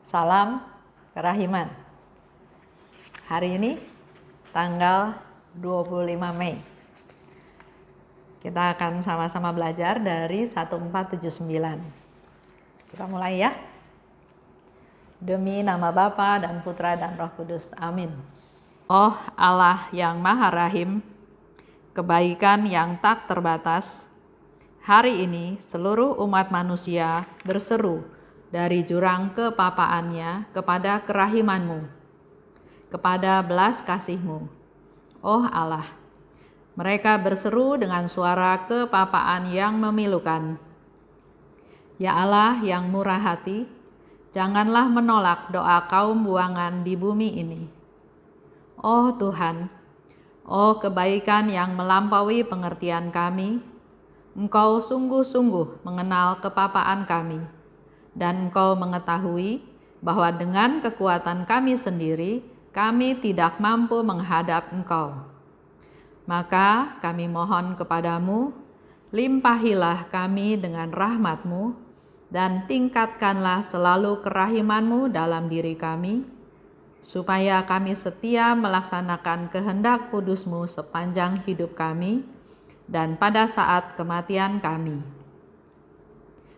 Salam kerahiman. Hari ini tanggal 25 Mei. Kita akan sama-sama belajar dari 1479. Kita mulai ya. Demi nama Bapa dan Putra dan Roh Kudus. Amin. Oh Allah yang Maha Rahim, kebaikan yang tak terbatas, hari ini seluruh umat manusia berseru dari jurang kepapaannya kepada kerahiman-Mu, kepada belas kasih-Mu. Oh Allah, mereka berseru dengan suara kepapaan yang memilukan. Ya Allah yang murah hati, janganlah menolak doa kaum buangan di bumi ini. Oh Tuhan, oh kebaikan yang melampaui pengertian kami, Engkau sungguh-sungguh mengenal kepapaan kami, dan Engkau mengetahui bahwa dengan kekuatan kami sendiri, kami tidak mampu menghadap Engkau. Maka kami mohon kepadamu, limpahilah kami dengan rahmat-Mu, dan tingkatkanlah selalu kerahiman-Mu dalam diri kami, supaya kami setia melaksanakan kehendak kudus-Mu sepanjang hidup kami, dan pada saat kematian kami.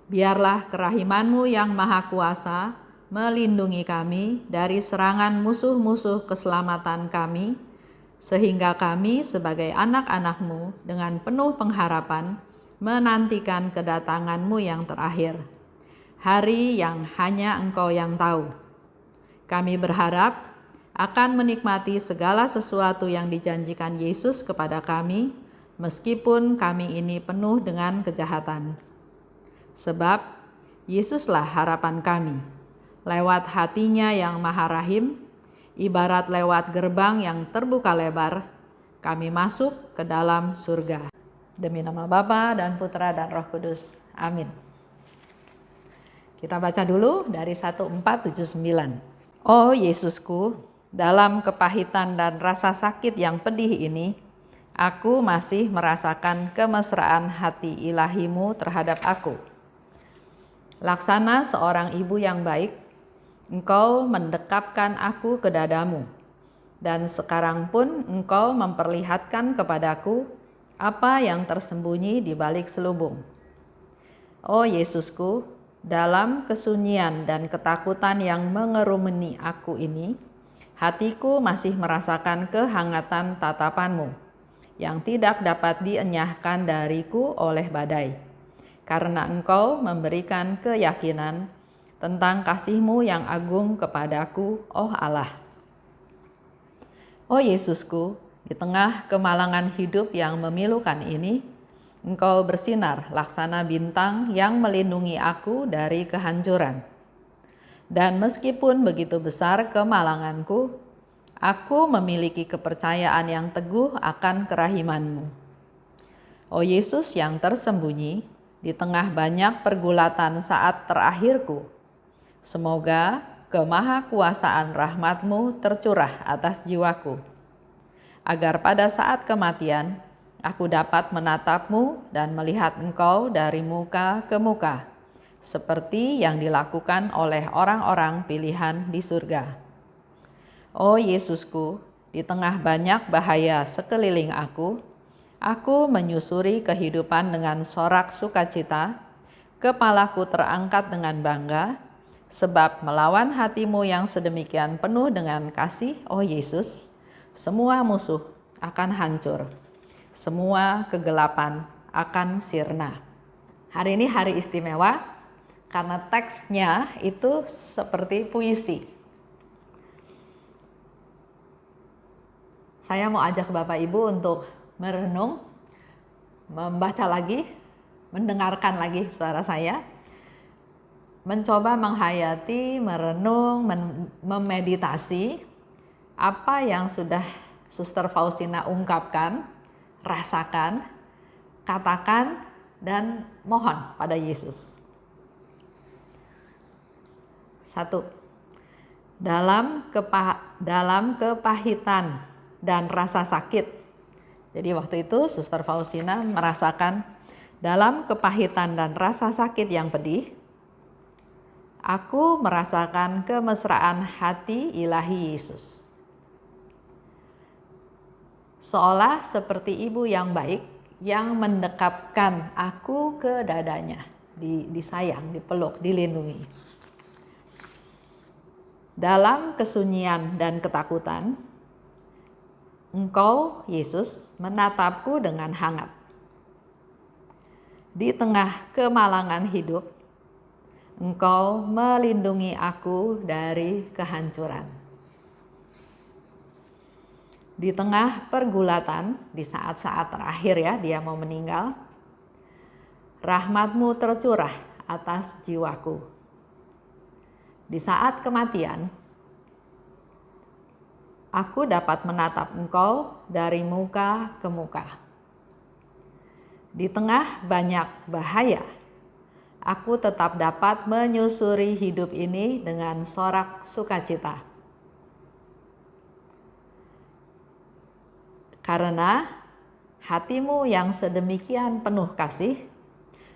Biarlah kerahiman-Mu yang maha kuasa melindungi kami dari serangan musuh-musuh keselamatan kami, sehingga kami sebagai anak-anak-Mu dengan penuh pengharapan menantikan kedatangan-Mu yang terakhir, hari yang hanya Engkau yang tahu. Kami berharap akan menikmati segala sesuatu yang dijanjikan Yesus kepada kami, meskipun kami ini penuh dengan kejahatan. Sebab Yesuslah harapan kami. Lewat hatinya yang maha rahim, ibarat lewat gerbang yang terbuka lebar, kami masuk ke dalam surga. Demi nama Bapa dan Putra dan Roh Kudus. Amin. Kita baca dulu dari 1479. Oh Yesusku, dalam kepahitan dan rasa sakit yang pedih ini, aku masih merasakan kemesraan hati ilahi-Mu terhadap aku. Laksana seorang ibu yang baik, Engkau mendekapkan aku ke dadamu, dan sekarang pun Engkau memperlihatkan kepadaku apa yang tersembunyi di balik selubung. Oh Yesusku, dalam kesunyian dan ketakutan yang mengerumuni aku ini, hatiku masih merasakan kehangatan tatapan-Mu yang tidak dapat dienyahkan dariku oleh badai. Karena Engkau memberikan keyakinan tentang kasih-Mu yang agung kepadaku, oh Allah. Oh Yesusku, di tengah kemalangan hidup yang memilukan ini, Engkau bersinar laksana bintang yang melindungi aku dari kehancuran. Dan meskipun begitu besar kemalanganku, aku memiliki kepercayaan yang teguh akan kerahiman-Mu. Oh Yesus yang tersembunyi di tengah banyak pergulatan saat terakhirku, semoga kemahakuasaan rahmat-Mu tercurah atas jiwaku, agar pada saat kematian aku dapat menatap-Mu dan melihat Engkau dari muka ke muka, seperti yang dilakukan oleh orang-orang pilihan di surga. Oh Yesusku, di tengah banyak bahaya sekeliling aku menyusuri kehidupan dengan sorak sukacita, kepalaku terangkat dengan bangga, sebab melawan hati-Mu yang sedemikian penuh dengan kasih, oh Yesus, semua musuh akan hancur, semua kegelapan akan sirna. Hari ini hari istimewa karena teksnya itu seperti puisi. Saya mau ajak Bapak Ibu untuk merenung, membaca lagi, mendengarkan lagi suara saya, mencoba menghayati, merenung, memeditasi apa yang sudah Suster Faustina ungkapkan, rasakan, katakan, dan mohon pada Yesus. 1. Dalam kepahitan dan rasa sakit. Jadi waktu itu Suster Faustina merasakan dalam kepahitan dan rasa sakit yang pedih, aku merasakan kemesraan hati ilahi Yesus. Seolah seperti ibu yang baik yang mendekapkan aku ke dadanya, disayang, dipeluk, dilindungi. Dalam kesunyian dan ketakutan, Engkau, Yesus, menatapku dengan hangat. Di tengah kemalangan hidup, Engkau melindungi aku dari kehancuran. Di tengah pergulatan, di saat-saat terakhir ya, dia mau meninggal, rahmat-Mu tercurah atas jiwaku. Di saat kematian, aku dapat menatap Engkau dari muka ke muka. Di tengah banyak bahaya, aku tetap dapat menyusuri hidup ini dengan sorak sukacita. Karena hati-Mu yang sedemikian penuh kasih,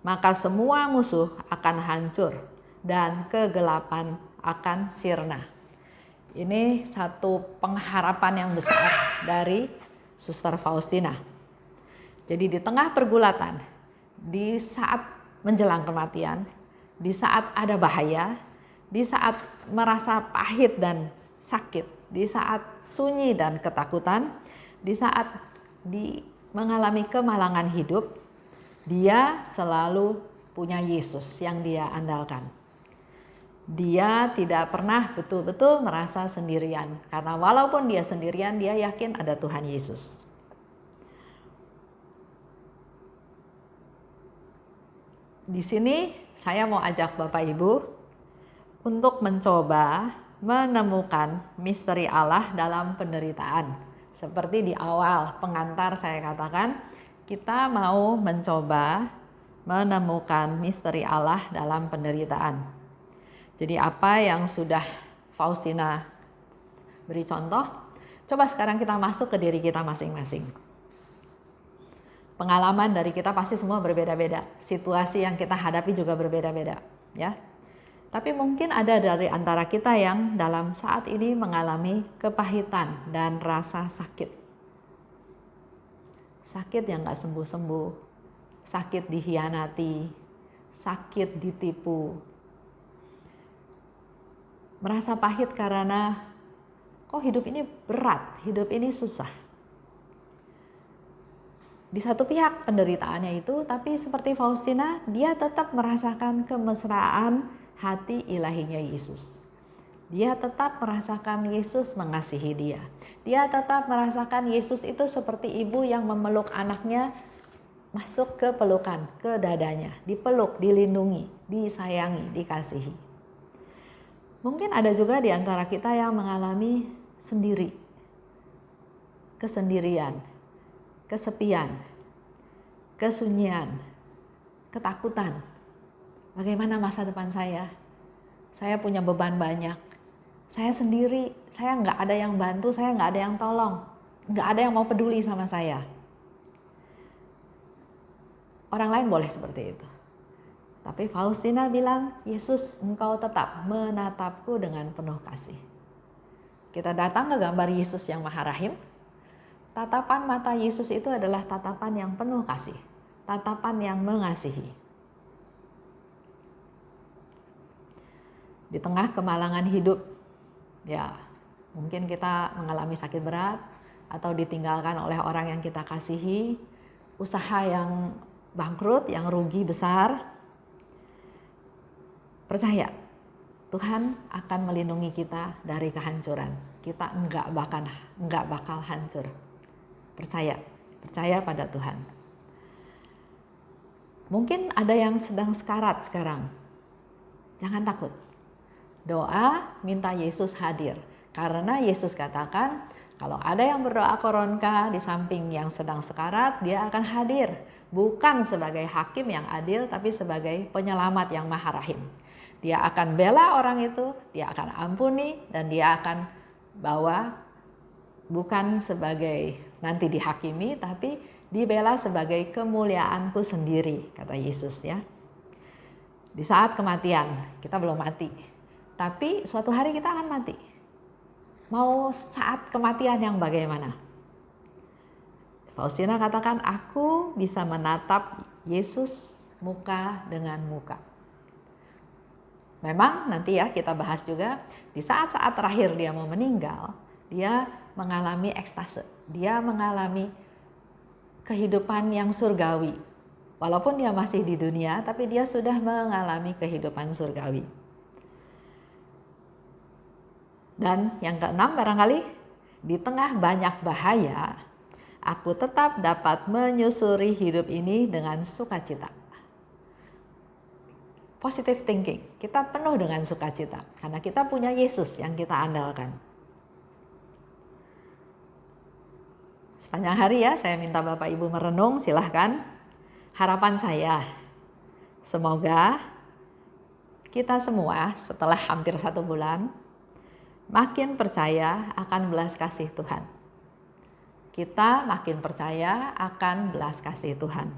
maka semua musuh akan hancur dan kegelapan akan sirna. Ini satu pengharapan yang besar dari Suster Faustina. Jadi di tengah pergulatan, di saat menjelang kematian, di saat ada bahaya, di saat merasa pahit dan sakit, di saat sunyi dan ketakutan, di saat mengalami kemalangan hidup, dia selalu punya Yesus yang dia andalkan. Dia tidak pernah betul-betul merasa sendirian, karena walaupun dia sendirian, dia yakin ada Tuhan Yesus. Di sini saya mau ajak Bapak Ibu untuk mencoba menemukan misteri Allah dalam penderitaan. Seperti di awal pengantar saya katakan, kita mau mencoba menemukan misteri Allah dalam penderitaan. Jadi apa yang sudah Faustina beri contoh, coba sekarang kita masuk ke diri kita masing-masing. Pengalaman dari kita pasti semua berbeda-beda, situasi yang kita hadapi juga berbeda-beda, ya. Tapi mungkin ada dari antara kita yang dalam saat ini mengalami kepahitan dan rasa sakit. Sakit yang gak sembuh-sembuh, sakit dikhianati, sakit ditipu. Merasa pahit karena kok hidup ini berat, hidup ini susah. Di satu pihak penderitaannya itu, tapi seperti Faustina, dia tetap merasakan kemesraan hati ilahinya Yesus. Dia tetap merasakan Yesus mengasihi dia. Dia tetap merasakan Yesus itu seperti ibu yang memeluk anaknya masuk ke pelukan, ke dadanya, dipeluk, dilindungi, disayangi, dikasihi. Mungkin ada juga di antara kita yang mengalami sendiri, kesendirian, kesepian, kesunyian, ketakutan. Bagaimana masa depan saya? Saya punya beban banyak. Saya sendiri, saya nggak ada yang bantu, saya nggak ada yang tolong. Nggak ada yang mau peduli sama saya. Orang lain boleh seperti itu. Tapi Faustina bilang, Yesus, Engkau tetap menatapku dengan penuh kasih. Kita datang ke gambar Yesus yang Maha Rahim. Tatapan mata Yesus itu adalah tatapan yang penuh kasih. Tatapan yang mengasihi. Di tengah kemalangan hidup, ya mungkin kita mengalami sakit berat atau ditinggalkan oleh orang yang kita kasihi, usaha yang bangkrut, yang rugi besar. Percaya, Tuhan akan melindungi kita dari kehancuran. Kita enggak bakal hancur. Percaya pada Tuhan. Mungkin ada yang sedang sekarat sekarang. Jangan takut. Doa minta Yesus hadir. Karena Yesus katakan, kalau ada yang berdoa koronka di samping yang sedang sekarat, dia akan hadir. Bukan sebagai hakim yang adil, tapi sebagai penyelamat yang Maha Rahim. Dia akan bela orang itu, dia akan ampuni, dan dia akan bawa bukan sebagai nanti dihakimi, tapi dibela sebagai kemuliaanku sendiri, kata Yesus ya. Di saat kematian, kita belum mati, tapi suatu hari kita akan mati. Mau saat kematian yang bagaimana? Faustina katakan, aku bisa menatap Yesus muka dengan muka. Memang nanti ya kita bahas juga, di saat-saat terakhir dia mau meninggal, dia mengalami ekstase, dia mengalami kehidupan yang surgawi. Walaupun dia masih di dunia, tapi dia sudah mengalami kehidupan surgawi. Dan yang keenam barangkali, di tengah banyak bahaya, aku tetap dapat menyusuri hidup ini dengan sukacita. Positive thinking, kita penuh dengan sukacita karena kita punya Yesus yang kita andalkan. Sepanjang hari ya, saya minta Bapak Ibu merenung, silahkan. Harapan saya, semoga kita semua setelah hampir 1 bulan makin percaya akan belas kasih Tuhan. Kita makin percaya akan belas kasih Tuhan.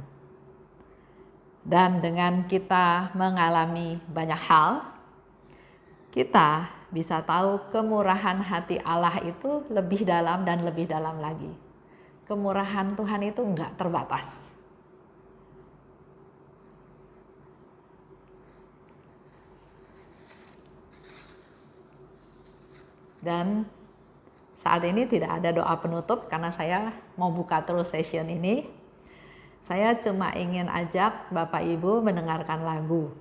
Dan dengan kita mengalami banyak hal, kita bisa tahu kemurahan hati Allah itu lebih dalam dan lebih dalam lagi. Kemurahan Tuhan itu enggak terbatas. Dan saat ini tidak ada doa penutup karena saya mau buka terus session ini. Saya cuma ingin ajak Bapak Ibu mendengarkan lagu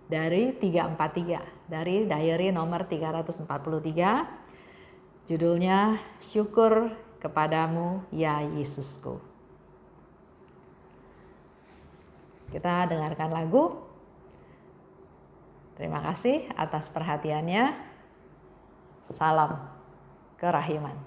dari 343, dari diary nomor 343. Judulnya Syukur Kepadamu Ya Yesusku. Kita dengarkan lagu. Terima kasih atas perhatiannya. Salam kerahiman.